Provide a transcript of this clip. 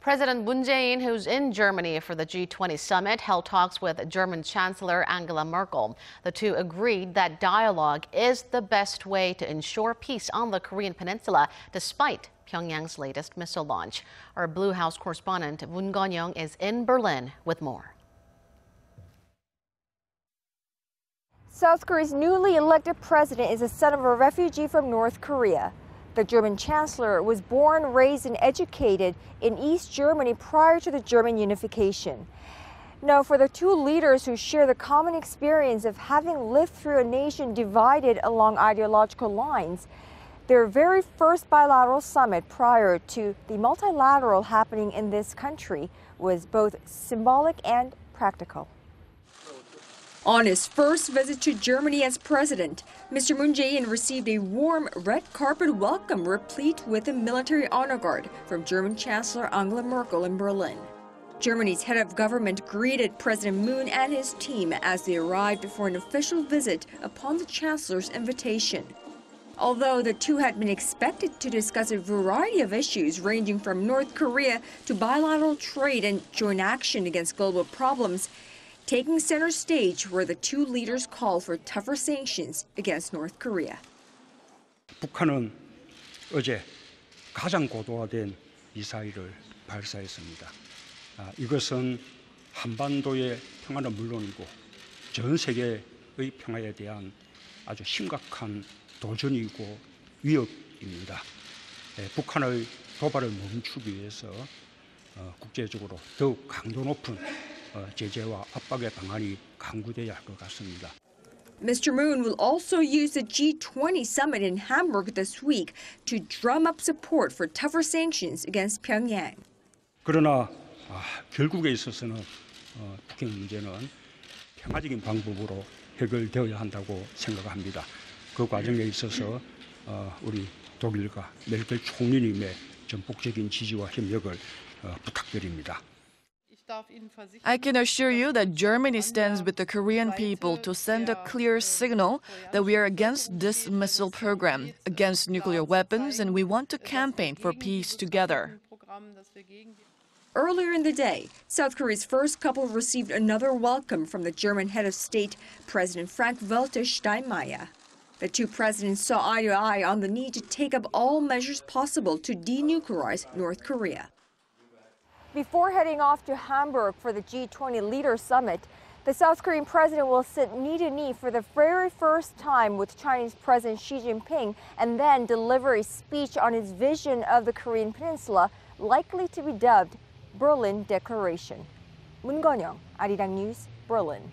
President Moon Jae-in, who's in Germany for the G20 summit, held talks with German Chancellor Angela Merkel. The two agreed that dialogue is the best way to ensure peace on the Korean peninsula, despite Pyongyang's latest missile launch. Our Blue House correspondent Moon Connyoung is in Berlin with more. South Korea's newly elected president is the son of a refugee from North Korea. The German Chancellor was born, raised, and educated in East Germany prior to the German unification. Now, for the two leaders who share the common experience of having lived through a nation divided along ideological lines, their very first bilateral summit prior to the multilateral happening in this country was both symbolic and practical. On his first visit to Germany as president, Mr. Moon Jae-in received a warm red carpet welcome replete with a military honor guard from German Chancellor Angela Merkel in Berlin. Germany's head of government greeted President Moon and his team as they arrived for an official visit upon the Chancellor's invitation. Although the two had been expected to discuss a variety of issues ranging from North Korea to bilateral trade and joint action against global problems, taking center stage were the two leaders called for tougher sanctions against North Korea. 북한은 어제 가장 고도화된 미사일을 발사했습니다. 이것은 한반도의 평화는 물론이고 전 세계의 평화에 대한 아주 심각한 도전이고 위협입니다. 북한의 도발을 멈추기 위해서 국제적으로 더욱 강도 높은 제재와 압박의 방안이 강구돼야 할 것 같습니다. Mr. Moon will also use the G20 summit in Hamburg this week to drum up support for tougher sanctions against Pyongyang. 그러나 결국에 있어서는 북핵 문제는 평화적인 방법으로 해결되어야 한다고 생각합니다. 그 과정에 있어서 우리 독일과 메르켈 총리님의 전폭적인 지지와 협력을 부탁드립니다. I can assure you that Germany stands with the Korean people to send a clear signal that we are against this missile program, against nuclear weapons, and we want to campaign for peace together. Earlier in the day, South Korea's first couple received another welcome from the German head of state, President Frank-Walter Steinmeier. The two presidents saw eye to eye on the need to take up all measures possible to denuclearize North Korea. Before heading off to Hamburg for the G20 Leaders Summit, the South Korean president will sit knee to knee for the very first time with Chinese President Xi Jinping and then deliver a speech on his vision of the Korean peninsula, likely to be dubbed Berlin Declaration. Moon Connyoung, Arirang News, Berlin.